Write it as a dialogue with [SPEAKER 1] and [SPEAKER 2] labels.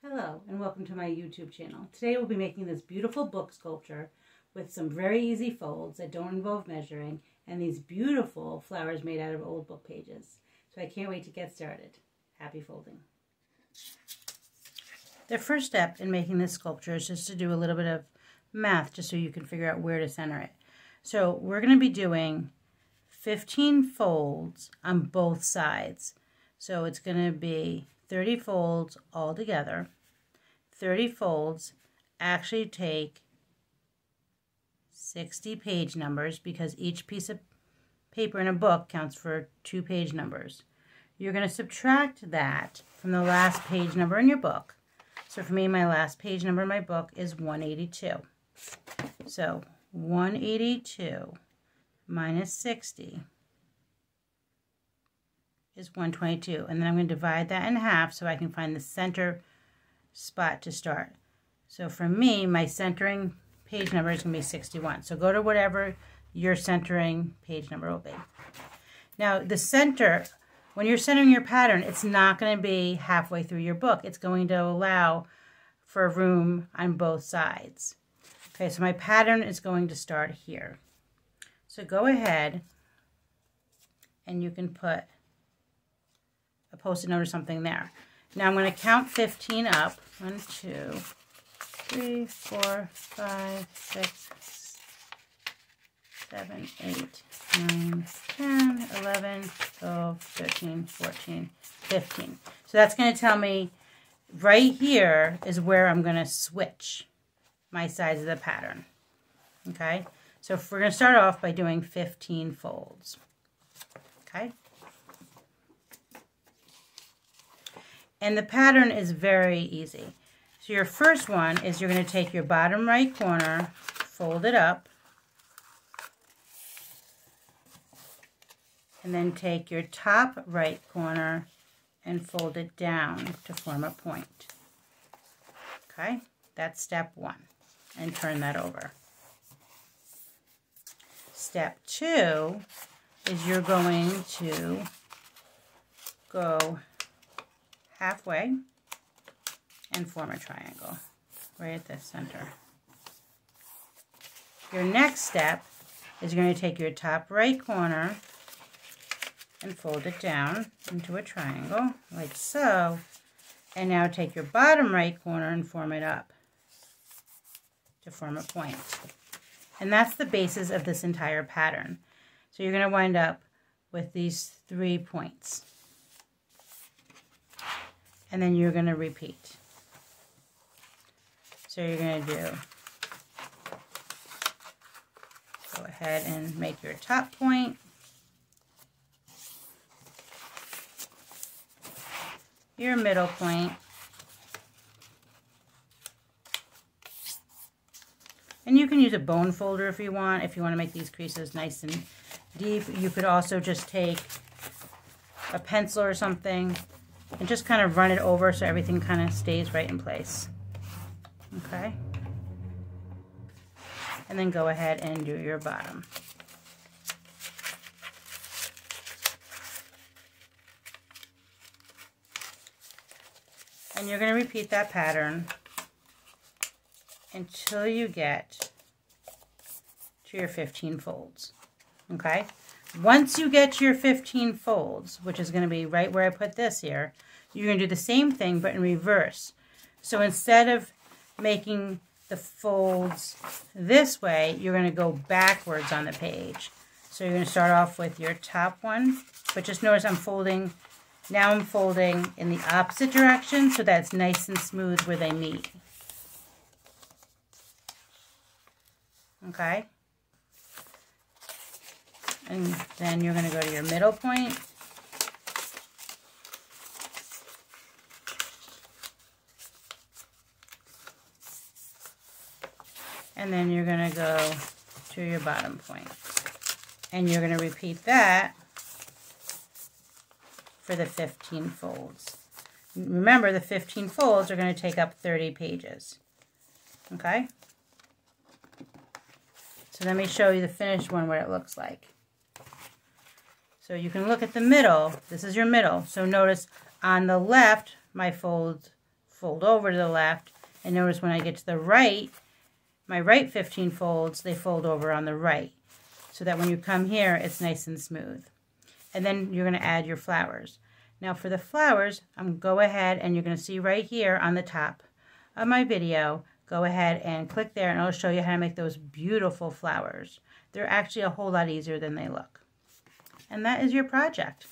[SPEAKER 1] Hello and welcome to my YouTube channel. Today we'll be making this beautiful book sculpture with some very easy folds that don't involve measuring and these beautiful flowers made out of old book pages. So I can't wait to get started. Happy folding. The first step in making this sculpture is just to do a little bit of math just so you can figure out where to center it. So we're going to be doing 15 folds on both sides. So it's going to be 30 folds all together. 30 folds actually take 60 page numbers because each piece of paper in a book counts for 2 page numbers. You're going to subtract that from the last page number in your book. So for me, my last page number in my book is 182. So 182 minus 60 is 122. And then I'm going to divide that in half so I can find the center spot to start. So for me, my centering page number is going to be 61. So go to whatever your centering page number will be. Now the center, when you're centering your pattern, it's not going to be halfway through your book. It's going to allow for room on both sides. Okay, so my pattern is going to start here. So go ahead and you can put a Post-it note or something there. Now I'm going to count 15 up. 1, 2, 3, 4, 5, 6, 7, 8, 9, 10, 11, 12, 13, 14, 15. So that's going to tell me right here is where I'm going to switch my sides of the pattern. Okay, so we're going to start off by doing 15 folds. Okay. And the pattern is very easy. So your first one is you're going to take your bottom right corner, fold it up, and then take your top right corner and fold it down to form a point. Okay, that's step 1. And turn that over. Step 2 is you're going to go halfway and form a triangle right at the center. Your next step is you're going to take your top right corner and fold it down into a triangle like so, and now take your bottom right corner and form it up to form a point. And that's the basis of this entire pattern. So you're going to wind up with these 3 points. And then you're going to repeat. So you're going to go ahead and make your top point. Your middle point. And you can use a bone folder if you want to make these creases nice and deep. You could also just take a pencil or something and just kind of run it over so everything kind of stays right in place. Okay? And then go ahead and do your bottom. And you're going to repeat that pattern until you get to your 15 folds. Okay? Once you get to your 15 folds, which is going to be right where I put this here, you're going to do the same thing but in reverse. So instead of making the folds this way, you're going to go backwards on the page. So you're going to start off with your top one, but just notice I'm folding, now I'm folding in the opposite direction so that's nice and smooth where they meet. Okay? And then you're going to go to your middle point. And then you're going to go to your bottom point. And you're going to repeat that for the 15 folds. Remember, the 15 folds are going to take up 30 pages. Okay? So let me show you the finished one, what it looks like. So you can look at the middle. This is your middle. So notice on the left, my folds fold over to the left. And notice when I get to the right, my right 15 folds, they fold over on the right. So that when you come here, it's nice and smooth. And then you're going to add your flowers. Now for the flowers, I'm going to go ahead and you're going to see right here on the top of my video, go ahead and click there and I'll show you how to make those beautiful flowers. They're actually a whole lot easier than they look. And that is your project.